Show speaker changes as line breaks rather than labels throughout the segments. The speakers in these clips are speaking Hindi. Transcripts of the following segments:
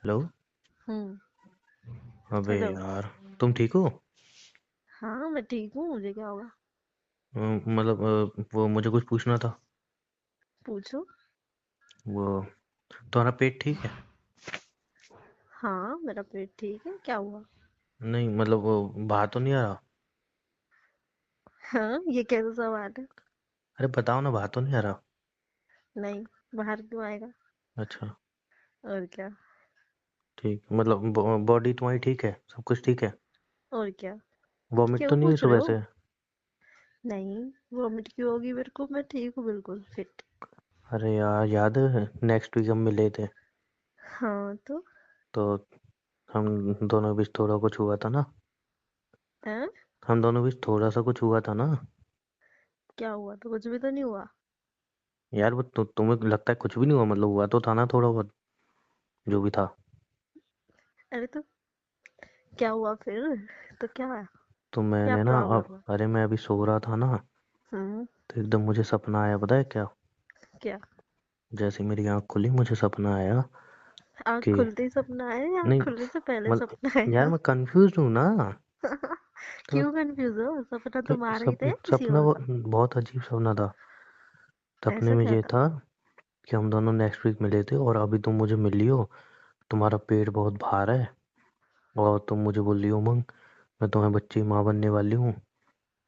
हेलो।
हम्म।
अबे
हेलो।
यार, तुम ठीक हो?
हाँ, मैं ठीक हूँ। मुझे क्या होगा?
मतलब वो मुझे कुछ पूछना था।
पूछो।
वो तुम्हारा पेट ठीक है?
हाँ, मेरा पेट ठीक है। क्या हुआ?
नहीं मतलब वो बाहर तो नहीं आ रहा?
हाँ, ये कैसा सवाल है?
अरे बताओ ना, बाहर तो नहीं आ रहा?
नहीं। बाहर क्यों आएगा?
अच्छा।
और क्या?
ठीक, मतलब बॉडी तुम्हारी ठीक है, सब कुछ ठीक है?
और क्या?
वॉमिट तो
क्यों
नहीं हुई
पूछ रहे
सुबह
हो?
से?
नहीं। वॉमिट क्यों होगी मेरे को? मैं ठीक हूँ, बिल्कुल फिट।
अरे यार, याद है नेक्स्ट वीक हम मिले थे?
हाँ तो।
तो हम दोनों के बीच थोड़ा कुछ हुआ था ना?
हैं?
हम दोनों के बीच थोड़ा सा कुछ हुआ था ना?
क्या हुआ? तो कुछ भी तो नहीं हुआ।
यार वो तुम्हें लगता है कुछ भी नहीं हुआ? मतलब हुआ तो था ना थोड़ा बहुत, जो भी था।
अरे तो क्या हुआ फिर? तो क्या?
तो
क्या
मैंने ना
प्रॉब्लम है?
अरे मैं अभी सो रहा था ना,
हम्म।
तो एकदम मुझे सपना आया, पता है क्या?
क्या?
जैसे मेरी आँख खुली मुझे सपना आया
आँख
कि
खुलते ही सपना आया या आँख
नहीं,
खुलने से पहले
मतलब
सपना
यार
आया?
मैं कंफ्यूज हूँ ना। तो
क्यों कंफ्यूज हो? सपना तुम आ रही थे किसी
सपना
और
वो
का?
बहुत अजीब सपना था। सपने
ऐसा
में
क्या
ये
था?
था कि हम दोनों नेक्स्ट वीक मिले थे और अभी तुम मुझे मिली हो। तुम्हारा पेट बहुत भार है और तुम मुझे बोल रही हो, उमंग मैं तुम्हें बच्ची माँ बनने वाली हूँ।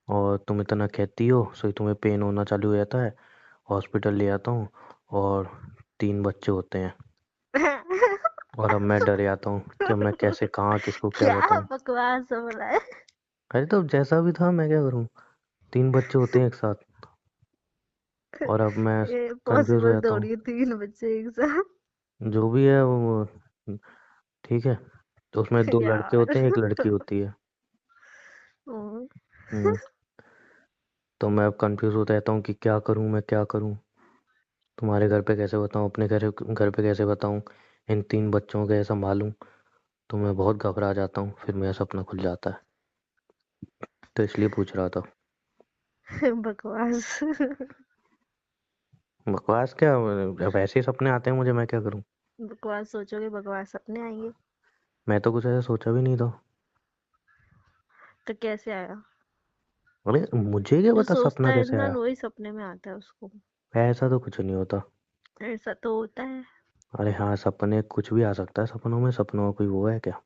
और तुम इतना कहती हो सो तुम्हें पेन होना चालू हो जाता है, हॉस्पिटल ले आता हूँ और 3 बच्चे होते हैं। और अब मैं डर जाता हूँ कि अब मैं कैसे, कहाँ, किसको क्या
क्या
बताऊँ।
बकवास हो रहा है?
अरे तो जैसा भी था मैं क्या करूँ, 3 बच्चे होते हैं एक साथ, और अब मैं
ये
कंफ्यूज हो
पॉसिबल
जाता हूँ।
थोड़ी है 3 बच्चे एक साथ।
जो भी है वो ठीक है। तो उसमें 2 लड़के
यार।
होते हैं, एक लड़की होती है।
हम्म।
हम्म। तो मैं अब कंफ्यूज होता रहता हूँ कि क्या करूँ, मैं क्या करूँ। तुम्हारे घर पे कैसे बताऊँ, अपने घर घर पे कैसे बताऊँ, इन 3 बच्चों को कैसे संभालूँ। तो मैं बहुत घबरा जाता हूँ, फिर मेरा सपना खुल जाता है। तो इसलिए पूछ रहा था।
बकवास।
बकवास क्या, अब ऐसे ही सपने आते हैं मुझे, मैं क्या करूँ।
बकवास सोचोगे बकवास सपने आएंगे।
मैं तो कुछ ऐसा सोचा भी नहीं था।
तो कैसे आया?
अरे मुझे क्या
जो
पता
सोचता
सपना
है
कैसे
इंसान
आया।
वही सपने में आता है उसको।
ऐसा तो कुछ नहीं होता।
ऐसा तो होता है।
अरे हाँ, सपने कुछ भी आ सकता है सपनों में, सपनों का कोई वो है क्या।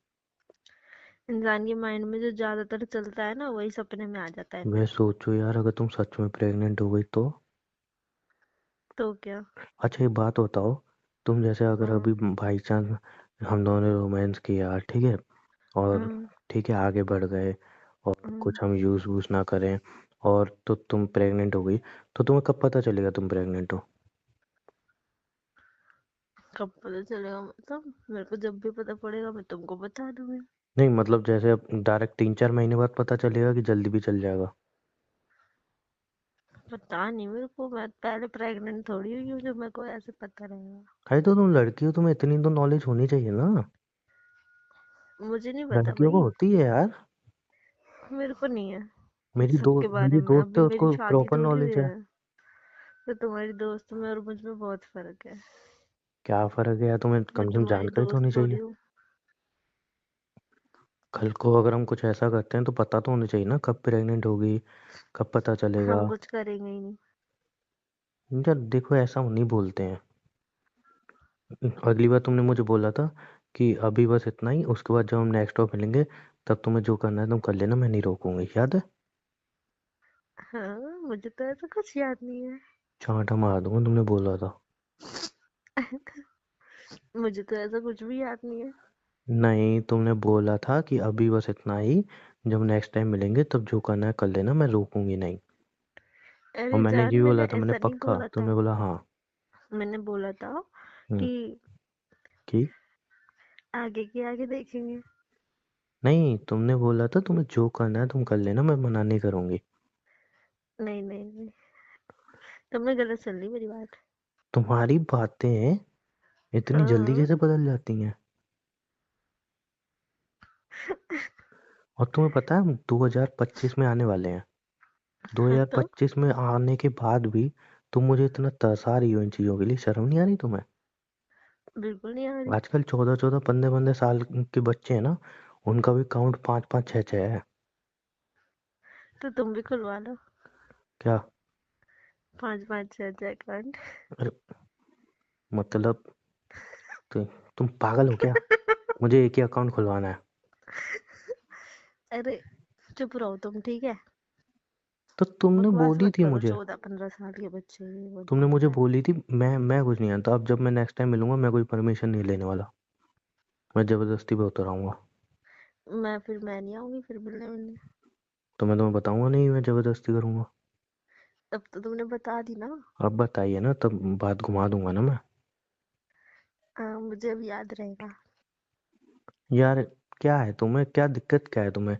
इंसान के माइंड में जो ज्यादातर चलता है ना वही सपने में आ जाता है
मैं
फिर।
सोचो यार, अगर तुम सच में प्रेग्नेंट हो गई तो?
तो क्या?
अच्छा एक बात बताओ, तुम जैसे अगर
हाँ।
अभी बाई चांस हम दोनों ने रोमांस किया, ठीक है, और
हाँ।
ठीक है आगे बढ़ गए और
हाँ।
कुछ हम यूज़ वूज़ ना करें, और तो तुम प्रेग्नेंट हो गई, तो तुम्हें कब पता चलेगा तुम प्रेग्नेंट हो?
कब पता चलेगा मतलब? मेरे को जब भी पता पड़ेगा मैं तुमको बता दूंगी।
नहीं मतलब जैसे अब डायरेक्ट 3-4 महीने बाद पता चलेगा कि जल्दी भी चल जाएगा?
पता नहीं मेरे को। मैं पहले प्रेग्नेंट थोड़ी हुई हूँ जो मेरे को ऐसे पता रहेगा।
अरे तो तुम लड़की हो, तुम्हें इतनी तो नॉलेज होनी चाहिए ना।
मुझे नहीं पता
लड़कियों को
भाई।
होती है यार।
मेरे को नहीं है
मेरी
सबके बारे
मेरी
में।
दोस्त
अभी
है,
मेरी
उसको
शादी
प्रॉपर
थोड़ी हुई
नॉलेज है।
है। तो तुम्हारी दोस्त में और मुझ में बहुत फर्क है।
क्या फर्क है यार, तुम्हें
मैं
कम से कम
तुम्हारी
जानकारी तो
दोस्त
होनी
थोड़ी
चाहिए।
हूँ।
कल को अगर हम कुछ ऐसा करते हैं तो पता तो होना चाहिए ना, कब प्रेग्नेंट होगी, कब पता चलेगा।
हम कुछ करेंगे ही नहीं।
यार देखो, ऐसा नहीं बोलते हैं। अगली बार तुमने मुझे बोला था कि अभी बस इतना ही, उसके बाद जब हम नेक्स्ट टाइम मिलेंगे तब तुम्हें जो करना है तुम कर लेना, मैं नहीं रोकूंगी, याद है?
हाँ, मुझे तो ऐसा कुछ याद नहीं है।
चांटा मार दूंगा, तुमने बोला था।
मुझे तो ऐसा कुछ भी याद नहीं है।
नहीं, तुमने बोला था कि अभी बस इतना ही, जब नेक्स्ट टाइम मिलेंगे तब जो करना है कर लेना, मैं रोकूंगी नहीं। और
अरे
मैंने ये
जान,
भी बोला
मैंने
था, मैंने
ऐसा नहीं
पक्का,
बोला था।
तुमने बोला हाँ।
मैंने बोला था
हम्म।
कि
कि
आगे के आगे देखेंगे।
नहीं, तुमने बोला था तुम्हें जो करना है तुम कर लेना, मैं मना नहीं करूंगी।
नहीं नहीं नहीं। तुमने गलत सुन ली मेरी बात।
तुम्हारी बातें इतनी जल्दी
हाँ।
कैसे बदल जाती हैं? और तुम्हें पता है हम 2025 में आने वाले हैं।
हाँ तो
2025 में आने के बाद भी तुम मुझे इतना तरसा रही हो इन चीज़ों के लिए, शर्म नहीं आ रही तुम्हें?
बिल्कुल नहीं आ रही।
आजकल 14-14, 15-15 साल के बच्चे हैं ना, उनका भी काउंट 5-5, 6-6 है।
तो तुम भी खुलवा लो।
क्या?
5 5 6 6 अकाउंट।
अरे मतलब तु, तुम पागल हो क्या? मुझे एक ही अकाउंट खुलवाना है।
अरे चुप रहो तुम, ठीक है?
तो तुमने
बकवास
बोली
मत
थी
करो,
मुझे,
14 15 साल के बच्चे ये वो
तुमने मुझे
है।
बोली थी, मैं कुछ नहीं जानता। अब जब मैं नेक्स्ट टाइम मिलूंगा, मैं कोई परमिशन नहीं लेने वाला। मैं जबरदस्ती पे उतर आऊंगा।
मैं नहीं आऊंगी फिर मिलने मिलने।
तो मैं तुम्हें बताऊंगा नहीं, मैं जबरदस्ती करूंगा।
अब तो तुमने बता दी ना।
अब बताइए ना, तब बात घुमा दूंगा ना मैं।
मुझे अब याद रहेगा।
यार क्या है तुम्हें, क्या दिक्कत क्या है तुम्हें?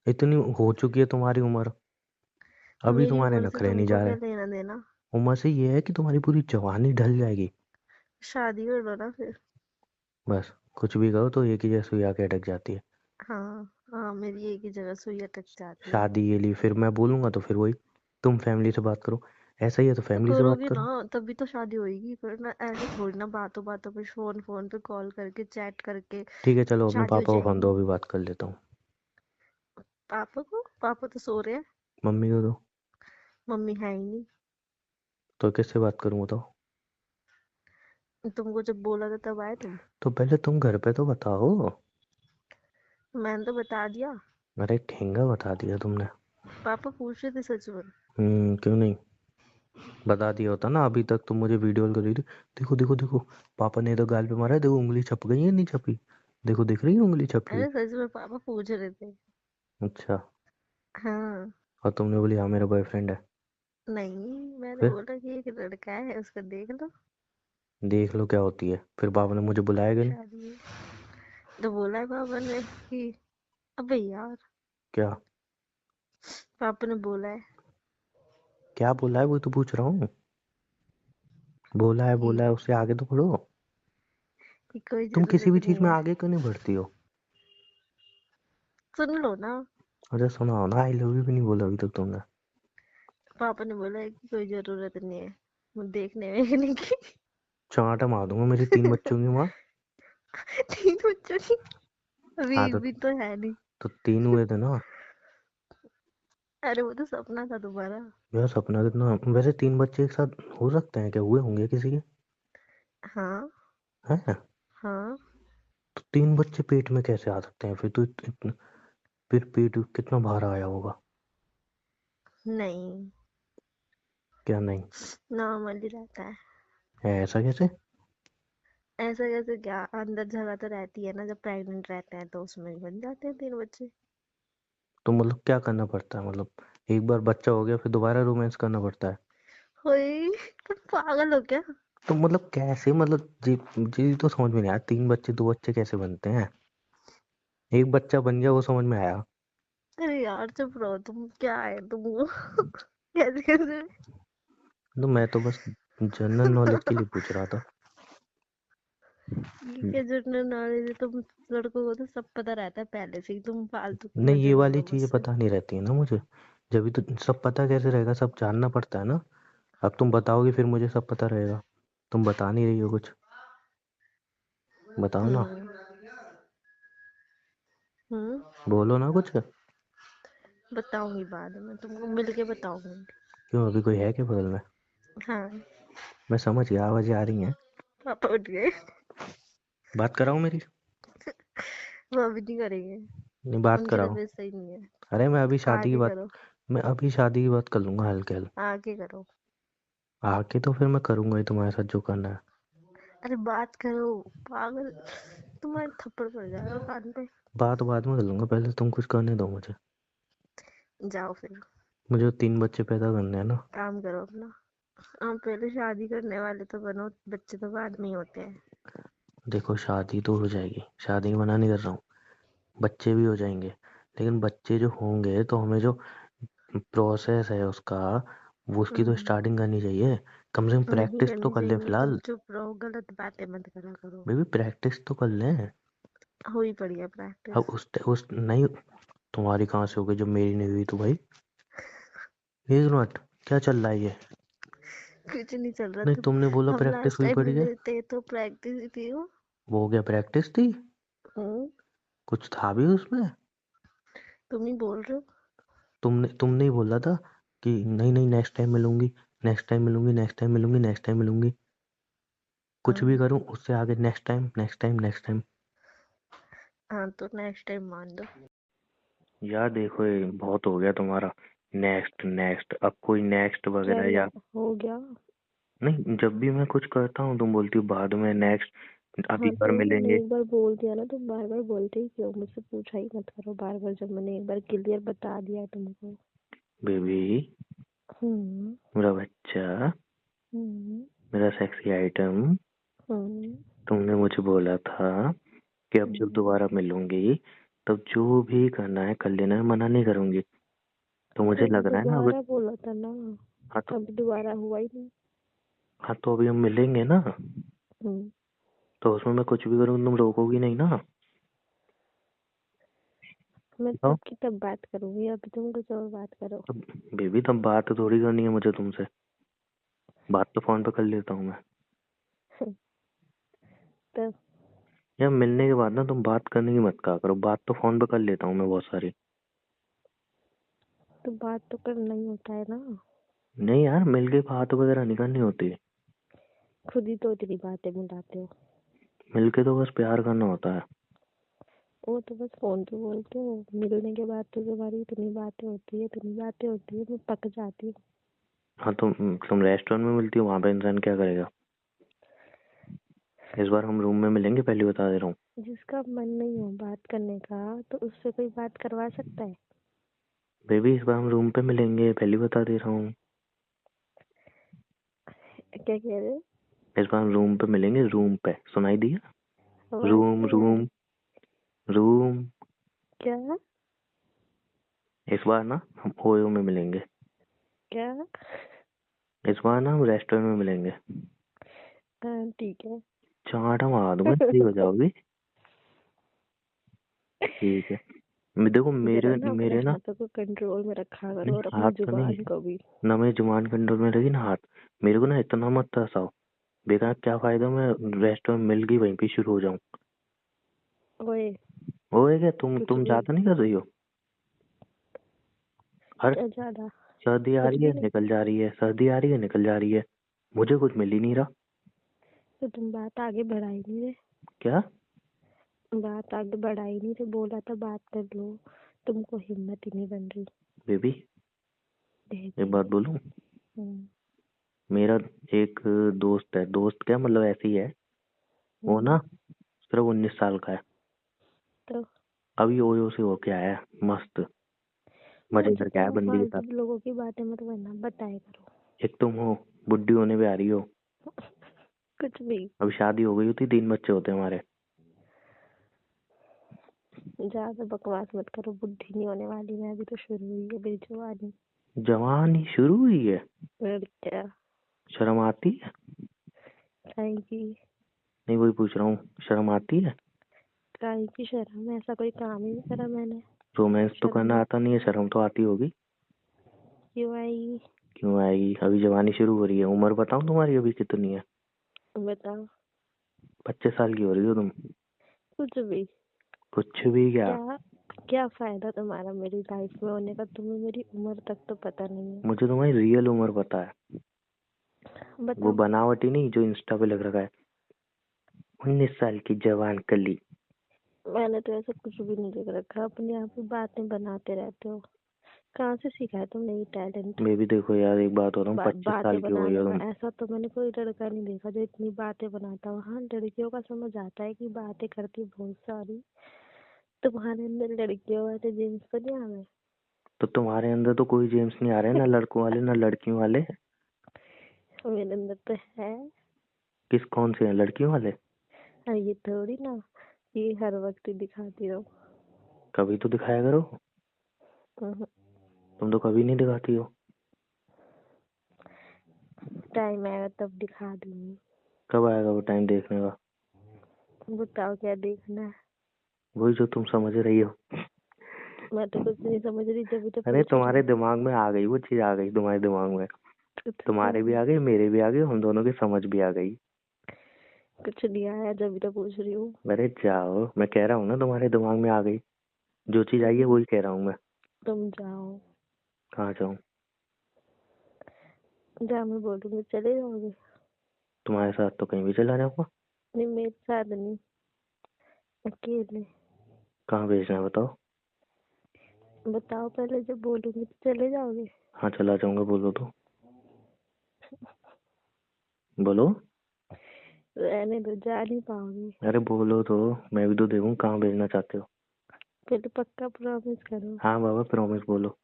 इतनी हो चुकी है तुम्हारी उम्र, अभी
मेरी
तुम्हारे
उम्र से
नखरे नहीं
तुमको
जा
क्या
रहे।
लेना देना?
उम्र से ये है कि तुम्हारी पूरी जवानी ढल जाएगी।
शादी कर लो ना फिर।
बस कुछ भी कहो तो एक ही जैसे सुई आके अटक जाती है।
हाँ हाँ, मेरी एक ही जगह सुई अटक जाती है।
शादी के लिए फिर मैं बोलूंगा तो फिर वही, तुम फैमिली से बात करो। ऐसा ही है तो
तो
फैमिली से बात
करोगी ना,
करो।
तभी तो शादी होएगी। पर ना ऐसे थोड़ी ना बातों बातों पे, फोन फोन पे कॉल करके, चैट करके
ठीक है चलो, अपने
शादी हो
पापा को फोन दो,
जाएगी।
अभी बात कर लेता हूँ।
पापा तो सो रहे हैं।
मम्मी को दो।
मम्मी है ही नहीं।
तो किससे बात करूँ बताओ?
तुमको जब बोला था तब आए तुम।
तो पहले तुम घर पे तो बताओ।
मैंने तो बता दिया।
अरे ठेंगा बता दिया तुमने।
पापा पूछ रहे थे सच में।
क्यों नहीं? बता दिया होता ना, अभी तक तुम मुझे वीडियो कॉल कर रही थी। देखो देखो देखो, पापा ने तो गाल पे मारा है, देखो उंगली छप गई है नहीं छपी। देखो दिख रही है उंगली छपी हुई।
अरे सच में पापा पूछ रहे थे।
अच्छा।
हाँ।
और तुमने बोली हाँ मेरा बॉयफ्रेंड है।
नहीं, मैंने
फिर
बोला कि एक लड़का है, उसको देख लो।
देख लो क्या होती है, फिर पापा ने मुझे बुलाया क्यों नहीं?
शादी है। तो बोला है पापा ने कि, अबे यार,
क्या?
पापा ने बोला है
क्या बोला है, वो तो पूछ रहा हूँ।
कि
बोला है, उससे आगे तो बढ़ो।
कोई
तुम किसी
जरूरत
भी चीज
नहीं
में
है।
आगे क्यों नहीं बढ़ती हो?
सुन लो ना।
अच्छा सुनाओ ना, आई लव यू भी नहीं बोला अभी तक तुमने।
पापा ने बोला है कि कोई जरूरत नहीं है वो देखने वेखने की।
चांटा मार दूंगा मेरी 3 बच्चों की माँ।
तीन बच्चों की। अभी
हाँ
एक भी तो है नहीं।
तो 3 हुए थे ना।
अरे वो तो सपना था तुम्हारा।
मेरा सपना कितना, वैसे 3 बच्चे एक साथ हो सकते हैं क्या, हुए होंगे किसी के?
हाँ
हैं?
हाँ।
तो 3 बच्चे पेट में कैसे आ सकते हैं फिर तो फिर पेट कितना बाहर आया होगा।
नहीं,
क्या नहीं?
नॉर्मल ही रहता है।
है ऐसा कैसे?
ऐसा कैसे क्या, अंदर जगह तो रहती है ना, जब प्रेग्नेंट रहते हैं तो उसमें बन जाते हैं तीन बच्चे।
तो मतलब क्या करना पड़ता है, मतलब एक बार बच्चा हो गया फिर दोबारा रोमांस करना पड़ता है?
होई, तुम पागल हो क्या?
तो मतलब कैसे, मतलब जी जी तो समझ में नहीं आया, 3 बच्चे 2 बच्चे कैसे बनते हैं? एक बच्चा बन गया वो समझ में आया।
अरे यार चुप रहो तुम, क्या है तुम वो कैसे कैसे।
तो मैं तो बस जनरल नॉलेज के लिए पूछ रहा था।
ये क्या जनरल नॉलेज है? तुम लड़कों को तो सब पता रहता है पहले से ही, तुम फालतू की
नहीं ये
मजे ले
वाली
लो
चीजें
मुझसे।
पता नहीं रहती है ना मुझे। जब भी तो सब पता कैसे रहेगा, सब जानना पड़ता है ना। अब तुम बताओगे फिर मुझे सब पता रहेगा। तुम बता नहीं रही हो कुछ, बताओ ना।
हम्म। हम्म।
बोलो ना कुछ।
बताऊंगी बाद में, तुमको मिल के बताऊंगी।
क्यों, अभी कोई है क्या बगल में?
हाँ।
मैं समझ गया, आवाजें आ रही हैं।
पापा उठ गए।
बात कराऊं मेरी?
वो अभी नहीं करेंगे।
नहीं बात
उनकी
कराओ।
तबीयत सही नहीं है।
अरे मैं अभी शादी की
आके
बात,
करो।
मैं अभी शादी की बात कर लूंगा हल्के हल।
आके करो।
आके तो फिर मैं करूंगा ही तुम्हारे साथ जो करना है।
अरे बात करो। पागल। तुम्हारे थप्पड़ पड़ जाएगा कान पे।
बात बाद में कर लूंगा, पहले तुम कुछ करने दो मुझे।
जाओ फिर।
मुझे 3 बच्चे पैदा करने हैं ना।
काम करो अपना। हम पहले शादी करने वाले तो बनो, बच्चे तो बाद में ही होते हैं।
देखो शादी तो हो जाएगी, शादी की मना नहीं कर रहा हूँ, बच्चे भी हो जाएंगे। लेकिन बच्चे जो होंगे तो हमें जो प्रोसेस है उसका, वो उसकी तो
हम्म।
स्टार्टिंग करनी चाहिए। कम से कम
नहीं
प्रैक्टिस तो
करनी
कर ले
चाहिए, तुम
फिलहाल।
चुप रहो, गलत बातें मत करा करो।
बेबी प्रैक्टिस तो कर लें।
हो ही पड़ी है
अब
प्रैक्टिस।
उस नहीं, तुम्हारी कहाँ से हो गई जब मेरी नहीं हुई तो भाई। एक मिनट, क्या चल रहा है ये?
कुछ नहीं चल रहा।
नहीं,
तुम
तुमने बोला
हम
प्रैक्टिस
लास्ट
हुई
टाइम
पड़ी है।
मिले थे तो प्रैक्टिस ही थी वो।
वो हो गया, प्रैक्टिस थी।
हम्म,
कुछ था भी उसमें।
तुम ही बोल रहे हो।
तुमने ही बोला था कि नहीं नहीं, नेक्स्ट टाइम मिलूंगी, नेक्स्ट टाइम मिलूंगी, नेक्स्ट टाइम मिलूंगी, नेक्स्ट टाइम मिलूंगी। कुछ भी
हाँ।
करूं उससे आगे next time, next time, next time.
हाँ तो नेक्स्ट टाइम मान दो।
यार देखो, ये बहुत हो गया तुम्हारा। नेक्स्ट नेक्स्ट, अब कोई नेक्स्ट
क्या
वगैरह या
हो गया।
नहीं। जब भी मैं कुछ करता हूँ तुम बोलती हो बाद में नेक्स्ट, अभी
हाँ
बार
तो मैंने
मिलेंगे।
एक बार बोल दिया ना, तुम बार बार बोलते ही क्यों, मुझसे पूछा ही मत करो बार बार, जब मैंने एक बार क्लियर बता दिया तुमको।
बेबी,
हम्म।
मेरा बच्चा,
हम्म।
मेरा सेक्सी आइटम,
हम्म।
तुमने मुझे बोला था कि अब जब
हम्म।
दोबारा मिलूंगी तब जो भी करना है कर लेना है, मना नहीं करूंगी। तो मुझे
मैंने
लग रहा है ना अब।
दोबारा बोला था ना।
हाँ तो,
अभी दोबारा हुआ ही नहीं।
हाँ तो अभी हम मिलेंगे ना,
हम्म।
तो उसमें मैं कुछ भी करूँ तुम रोकोगी नहीं ना।
मैं
बताओ।
तब की तब बात करूंगी, अभी तुम कुछ और बात करो।
तब बेबी, तब बात थोड़ी करनी है मुझे तुमसे। बात तो फोन पे कर लेता हूँ मैं।
तब
यार मिलने के बाद ना तुम बात करने की मत कहा करो, बात तो फोन पे कर लेता हूँ मैं बहुत सारी।
तो बात तो करना ही होता है ना।
नहीं यार, मिल के बात वगैरह नहीं करनी होती।
खुद ही तो इतनी बातें मिलाते हो।
मिल के तो बस प्यार करना होता है।
वो तो बस फोन पे बोलते हो, मिलने के बाद तो तुम्हारी इतनी बातें होती है, इतनी बातें होती है, मैं पक जाती हूँ।
हाँ, तुम रेस्टोरेंट में मिलती हो, वहां पे इंसान क्या करेगा। इस बार हम रूम में मिलेंगे, पहले बता दे रहा हूँ।
जिसका मन नहीं हो बात करने का तो उससे कोई बात करवा सकता है।
बेबी, इस बार हम रूम पे मिलेंगे, पहले बता दे रहा हूँ।
क्या कह रहे हो।
इस बार हम रूम पे मिलेंगे, रूम पे, सुनाई दिया।
आवाज
रूम
नहीं आ रही।
Room room.
क्या।
इस बार ना हम ओयो में मिलेंगे।
क्या।
इस बार ना हम रेस्टोरेंट में मिलेंगे।
हाँ ठीक है।
चाटा मार दूंगा, सही हो जाओगी। ठीक है। देखो,
जरा
मेरे
ना अपने
मेरे ना,
हाथों को कंट्रोल में रखा
नहीं
करो और अपनी
हाथ तो नहीं,
जुबान को भी।
ना मेरी जुबान कंट्रोल में रहेगी ना हाथ। मेरे को ना इतना मत तरसाओ। बेकार, क्या फायदा मैं रेस्टोरेंट मिल गई वहीं पे शुरू हो जाऊं।
ओए।
वो है क्या,
कुछ
तुम
भी।
ज्यादा नहीं कर रही हो। हर
क्या ज्यादा।
सर्दी आ
कुछ
रही है
भी नहीं।
निकल जा रही है, सर्दी आ रही है निकल जा रही है। मुझे कुछ मिल ही नहीं रहा।
तो तुम बात आगे बढ़ाई नहीं रहे।
क्या।
बात आगे बढ़ाई नहीं रहे, बोला था बात कर लो। तुमको हिम्मत ही नहीं बन रही।
बेबी, एक
बेबी।
बात बोलूं।
हम्म।
मेरा एक दोस्त है, दोस्त क्या मतलब ऐसे ही है। वो
हम्म।
ना सिर्फ 19 साल का है।
तो
अभी ओयो से होके आया है, मस्त मजे
मुझे
करके
तो
आया
वो
बंदी के
फालतू
साथ।
लोगों की बातें मत करना, बताया करो।
एक तुम हो, बुढ़ी होने पे आ रही हो।
कुछ भी।
अभी शादी हो गई होती, 3 बच्चे होते हमारे।
ज्यादा बकवास मत करो, बुढ़ी नहीं होने वाली मैं, अभी तो शुरू हुई है मेरी जवानी।
जवानी शुरू हुई है।
और क्या।
शर्म आती है।
काहे की।
नहीं, वही पूछ रहा हूँ, शर्म आती है।
काहे की शर्म, ऐसा कोई काम ही नहीं करा मैंने।
रोमांस तो
शर्म।
करना आता नहीं है, शर्म तो आती होगी।
क्यों आएगी।
क्यों आएगी, अभी जवानी शुरू हो रही है। उम्र बताऊं तुम्हारी अभी कितनी है।
बताओ।
25 साल की हो रही हो तुम।
कुछ भी।
कुछ भी क्या।
क्या। क्या फायदा तुम्हारा मेरी लाइफ में होने का, तुम्हें मेरी उम्र तक तो पता नहीं है।
मुझे तुम्हारी रियल उम्र पता है। वो
बताओ।
बनावटी नहीं जो इंस्टा पे लग रखा है। 19 साल की जवान कली।
मैंने तो ऐसा कुछ भी नहीं लिख रखा, अपने आप ही बातें बनाते रहते हो। कहाँ से सीखा है तुमने ये टैलेंट।
बेबी देखो यार, एक बात हो रहा हूँ, पच्चीस
बातें
साल की हो गई
बनाने
हो
का,
तुम।
ऐसा तो मैंने कोई लड़का नहीं देखा जो इतनी बातें बनाता हो। हाँ लड़कियों का समझ आता है कि बातें करती बहुत सारी। तुम्हारे अंदर लड़कियों वाले जीन्स तो नहीं आ गए।
तो तुम्हारे अंदर तो कोई जेम्स नहीं आ रहे, ना लड़कों वाले ना लड़कियों वाले।
मेरे अंदर तो है।
किस, कौन से हैं, लड़कियों वाले।
और ये थोड़ी ना ये हर वक्त ही दिखाती रहो।
कभी तो दिखाया करो।
हम्म,
तुम तो कभी नहीं दिखाती हो।
टाइम आएगा तब दिखा दूंगी।
कब आएगा वो टाइम देखने का।
बताओ क्या देखना है।
वही जो तुम समझ रही हो।
मैं तो कुछ नहीं समझ रही, जब भी तो
अरे
पूछ रही
तुम्हारे
हूँ।
दिमाग में आ गई वो चीज, आ गई तुम्हारे दिमाग में। तुम्हारे भी आ गई, मेरे भी आ गई, हम दोनों की समझ भी आ गई।
कुछ नहीं आया, जब भी तो पूछ रही हूँ।
अरे जाओ, मैं कह रहा हूँ ना तुम्हारे दिमाग में आ गई। जो चीज आई है वही कह रहा हूँ मैं।
तुम जाओ।
कहाँ जाऊँ?
जहाँ मैं बोलूंगी चले जाओगे?
तुम्हारे साथ तो कहीं भी चला जाऊंगा।
नहीं, मेरे साथ नहीं, अकेले।
कहाँ भेजना है बताओ?
बताओ पहले, जब बोलूंगी तो चले जाओगे?
हाँ चला जाऊंगा, बोलो तो। बोलो।
रहने दो, जा नहीं पाओगे।
अरे बोलो तो, मैं भी तो देखूं कहाँ भेजना चाहते हो।
पहले पक्का प्रॉमिस करो।
हाँ बाबा प्रॉमिस, बोलो।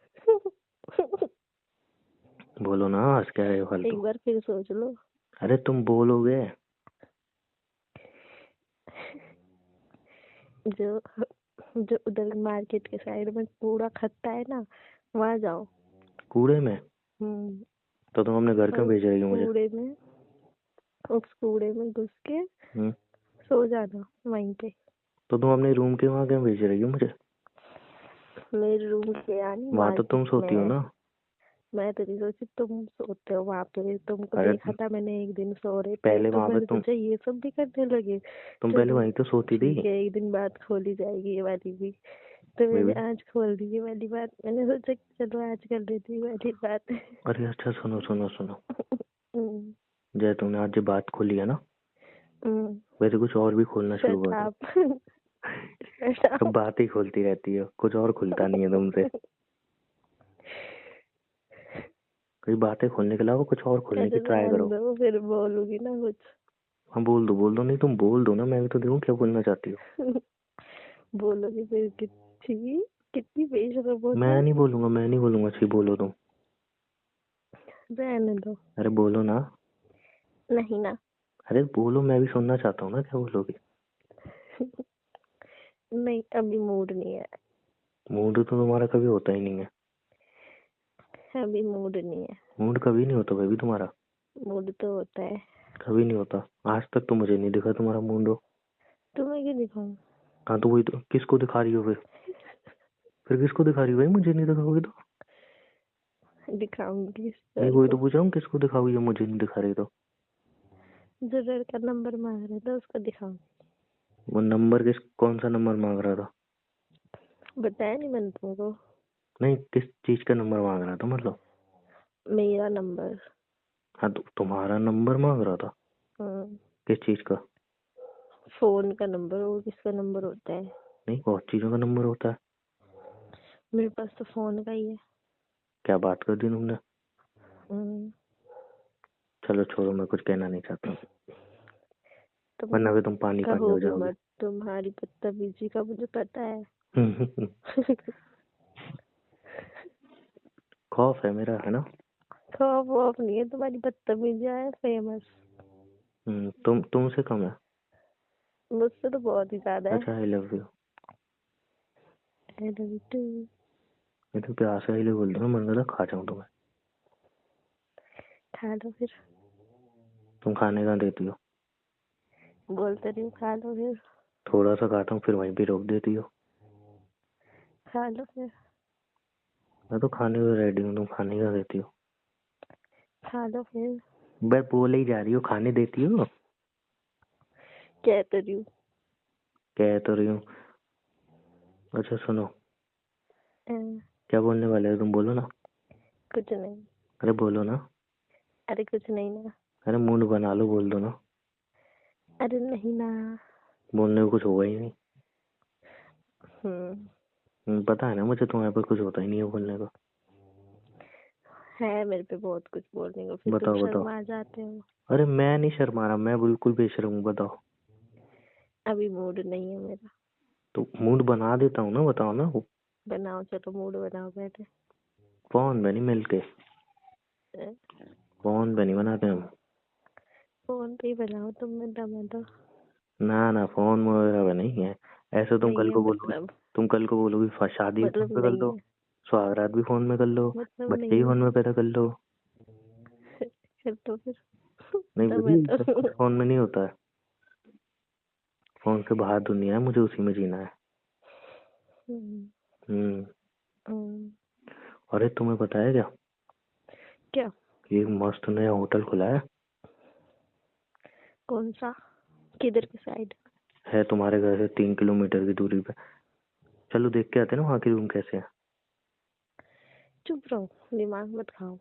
बोलो ना, हंस क्या रहे हो फालतू?
एक बार फिर सोच लो।
अरे तुम बोलोगे।
जो जो उधर मार्केट के साइड में कूड़ा खत्ता है ना, वहाँ जाओ।
कूड़े में?
हम्म।
तो तुम अपने घर
और
क्यों भेज रही हो मुझे?
उस कूड़े में घुस के
हम्म।
सो जाना वहीं पे।
तो तुम अपने रूम के वहाँ क्यों भेज रही हो मुझे?
मेरे रूम के यानी
वहाँ तो तुम
मार्केट
सोती हो
में।
ना।
मैं तो नहीं सोची तुम सोते हो वहाँ पे, तुमको
अरे
देखा था मैंने एक दिन सो रहे थे,
पहले
तो
वहाँ पे
मैंने
तुम
सोचा ये सब भी करने लगे।
तुम पहले
चलो
वहीं तो सोती
ठीक
थी।
है, एक दिन बाद खोली जाएगी ये वाली भी। तो मैंने
बेबी।
आज खोल दी ये वाली बात, मैंने सोचा कि चलो आज कर लेती हूँ वाली बात।
अरे अच्छा, सुनो सुनो सुनो।
हम्म,
जय तुमने आज जो बात खोली है ना,
हम्म।
वैसे कुछ और भी खोलना शुरू
Shut
कर दो।
up. Shut
तुम
up.
बात ही खोलती रहती हो, कुछ और खुलता नहीं है तुमसे। कोई बातें खोलने के अलावा कुछ और खोलने की
अरे
ट्राई
रहने
करो।
दो, फिर बोलूंगी ना कुछ।
हाँ बोल दो, नहीं तुम बोल दो ना, मैं भी तो देखूं क्या बोलना चाहती हो।
बोलोगी फिर कितनी कितनी बेशरम हो
मैं
तुम।
नहीं बोलूंगा, मैं नहीं बोलूंगा, छी बोलो तुम।
रहने दो।
अरे बोलो ना।
नहीं ना।
अरे बोलो, मैं भी सुनना चाहता हूँ ना, क्या बोलोगी?
नहीं, अभी मूड नहीं है।
मूड तो तुम्हारा कभी होता ही नहीं है।
अभी मूड नहीं है।
मूड कभी नहीं होता बेबी तुम्हारा।
मूड तो होता है।
कभी नहीं होता। आज तक तो मुझे नहीं दिखा तुम्हारा मूड हो।
तुम्हें क्यों दिखाऊं?
हाँ तो वही तो, किसको दिखा रही हो फिर किसको दिखा रही हो भाई? मुझे नहीं दिखाओगी तो?
दिखाऊंगी
नहीं
सर
वही
को।
तो पूछ रहा हूँ, किसको दिखाओगी जब मुझे नहीं दिखा रही तो?
जो लड़का नंबर मांग रहा था उसको दिखाऊंगी।
वो नंबर कौन सा नंबर मांग रहा था?
बताया नहीं मैंने तुमको?
नहीं, किस चीज का नंबर मांग रहा था मतलब?
मेरा नंबर।
हाँ तो तुम्हारा नंबर मांग रहा था?
हाँ।
किस चीज का?
फोन का नंबर, और किसका नंबर होता है?
नहीं, बहुत चीजों का नंबर होता है।
मेरे पास तो फोन का ही है।
क्या बात कर दी तुमने?
हम्म।
चलो छोड़ो, मैं कुछ कहना नहीं चाहता,
तुम
वरना भी तुम पानी पानी
कहो
हो
भी
जाओगे।
मत, तुम्हारी बदतमीजी का मुझे पता है।
खौफ है मेरा, है ना?
खौफ वौफ नहीं है, तुम्हारी बदतमीजी है फेमस।
तुमसे कम है।
मुझसे तो बहुत ही ज्यादा है।
अच्छा, आई love you.
I love you too.
मैं तो प्यार से ही बोल दूंगा, मन कर खा जाऊं तुम्हें।
खा लो फिर।
तुम खाने का देती हो?
बोलते नहीं, खा लो फिर।
थोड़ा सा खाता हूँ फिर वहीं पे रोक देती हो।
खा लो फिर।
मैं तो खाने को रेडी हूँ, तुम खाने का देती हो?
खा लो फिर।
बस बोले ही जा रही हो, खाने देती हो।
कह तो रही हूँ।
कह तो रही हूँ। अच्छा सुनो, क्या बोलने वाले हो तुम? बोलो ना।
कुछ नहीं।
अरे बोलो ना।
अरे कुछ नहीं ना।
अरे मूड बना लो, बोल दो ना।
अरे नहीं ना।
बोलने को कुछ होगा ही नहीं।
हम्म।
पता है ना मुझे, तुम्हारे पर कुछ होता ही नहीं है बोलने का।
है मेरे पे बहुत कुछ बोलने को, फिर तुम
बताओ बताओ।
शर्मा जाते हो।
अरे मैं नहीं शर्मा रहा, मैं बिल्कुल बेशर्म हूँ, बताओ।
अभी मूड नहीं है मेरा।
तो मूड बना देता हूँ ना, बताओ ना।
बनाओ, चलो मूड बनाओ पहले।
फोन पे नहीं मिलके,
अ,
फोन पे नहीं बनाते हम।
फोन पे ही बनाओ, तुम में दम है तो।
ना ना, फोन वगैरह पे नहीं है। ऐसे तुम
नहीं
कल
है
को बोलोगे,
मतलब।
तुम कल को बोलोगे शादी भी फोन
मतलब
पे कर
नहीं
लो,
है।
सुहागरात भी फोन में कर लो,
मतलब
बच्चे ही
नहीं
फोन
है।
में पैदा कर लो।
फिर तो फिर
नहीं
दम है
बेबी, सब
तो।
कुछ फोन में नहीं होता है। फोन से बाहर दुनिया है, मुझे उसी में जीना है।
हम्म,
हम्म।
हम्म।
अरे तुम्हें पता है क्या?
क्या?
ये मस्त नया होटल खुला है।
कौन सा? किधर की साइड?
है तुम्हारे घर से 3 किलोमीटर की दूरी पे। चलो देख के आते हैं ना वहाँ की रूम कैसे है।
चुप रहो, दिमाग मत खाओ।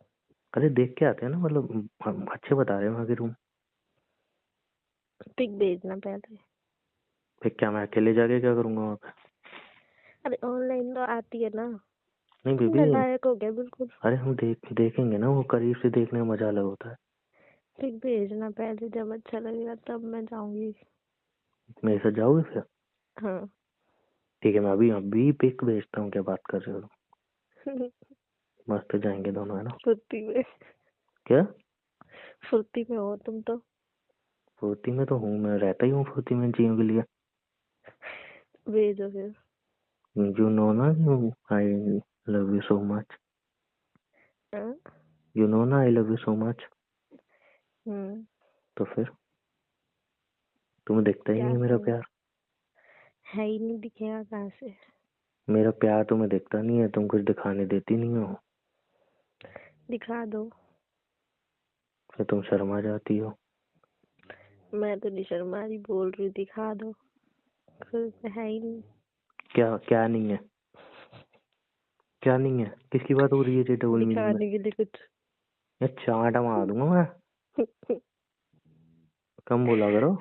अरे देख के आते हैं ना, मतलब हम अच्छे बता रहे हैं वहाँ की रूम।
पिक भेजना पहले।
फिर क्या मैं अकेले जाके क्या करूँगा वहाँ पे?
अरे ऑनलाइन तो आती है ना।
नहीं
तुम
बेबी।
नालायक हो गया बिल्कुल।
अरे हम देखेंगे ना, वो करीब से देखने में मजा अलग होता है।
पिक भेजना पहले, जब अच्छा लगेगा तब मैं जाऊंगी।
मेरे साथ जाओगे फिर?
हाँ।
ठीक है, मैं अभी अभी पिक भेजता हूँ। क्या बात कर रहे हो तुम? मस्त जाएंगे दोनों, है ना?
फुर्ती में।
क्या?
फुर्ती में हो तुम तो।
फुर्ती में तो हूँ, मैं रहता ही हूँ फुर्ती में जियों के लिए।
भेजो फिर।
यू नो ना, I love you so much.
हाँ?
यू नो ना, I love you so much.
Hmm.
तो फिर तुम्हें दिखता ही नहीं
क्या
है मेरा
सुन?
प्यार?
है ही नहीं, दिखेगा कहाँ से?
मेरा प्यार तुम्हें दिखता नहीं है, तुम कुछ दिखाने देती नहीं हो।
दिखा दो।
फिर तुम शर्मा जाती हो।
मैं तो नहीं शर्मा रही, बोल रही हूँ, दिखा दो। खुद से है ही नहीं।
क्या क्या नहीं है? क्या नहीं है? किसकी बात हो रही है ये डबल मीनिंग में?
दिखाने के लिए कुछ।
ये चांटा मार दूंगा मैं। कम बोला करो।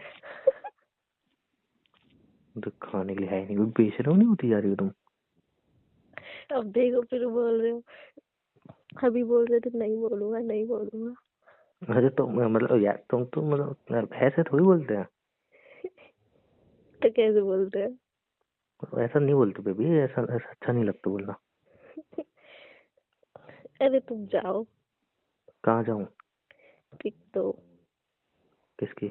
दिखाने के लिए है नहीं, बेशरम नहीं होती जा रही हो तुम।
अब देखो फिर बोल रहे हो। अभी बोल रहे थे नहीं बोलूंगा नहीं बोलूंगा।
अरे तो मतलब यार, तुम तो मतलब यार, ऐसे थोड़ी बोलते हैं।
तो कैसे बोलते हैं?
ऐसा नहीं बोलते बेबी, ऐसा ऐसा अच्छा नहीं लगता बोलना।
अरे तुम जाओ।
कहाँ जाऊँ?
पिक दो।
किसकी?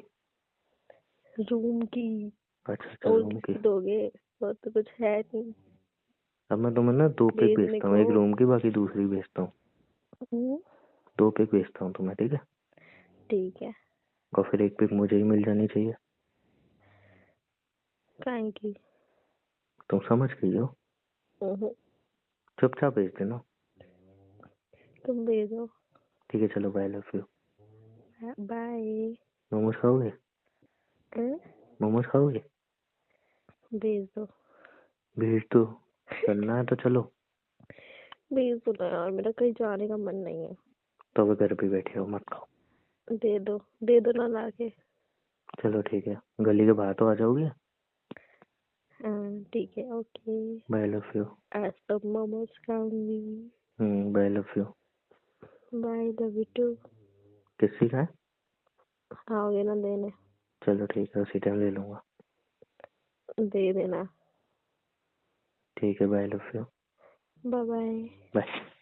रूम की।
अच्छा अच्छा,
और
रूम की।
किसकी दोगे? और तो कुछ है नहीं
अब मैं तुम्हें ना 2 पिक
भेजने
भेजता हूँ,
को।
एक रूम की, बाकी दूसरी भेजता हूँ।
हम्म,
2 पिक भेजता हूँ तुम्हें, ठीक है?
ठीक है।
और फिर एक पिक मुझे ही मिल जानी चाहिए।
काहे की?
तुम समझ गई हो।
हम्म,
चुपचाप भेज देना।
तुम भेजो।
ठीक है, चलो bye, love you.
Bye.
Momos खाओगे? मोमोज खाओगे?
भेज दो।
भेज दो। चलना है तो चलो।
भेज दो ना यार, मेरा कहीं जाने का मन नहीं है।
तो अब घर पे बैठे हो, मत खाओ।
दे दो ना लाके।
चलो ठीक है, गली के बाहर तो आ जाओगे?
हाँ ठीक है, ओके।
Bye, love you.
आज तो मोमोज खाऊंगी।
Bye, love you.
Bye, love you too.
किससे का है?
आओगे ना देने?
चलो ठीक है, उसी टाइम ले लूंगा।
दे देना।
ठीक है, bye, love you.
Bye bye.
Bye.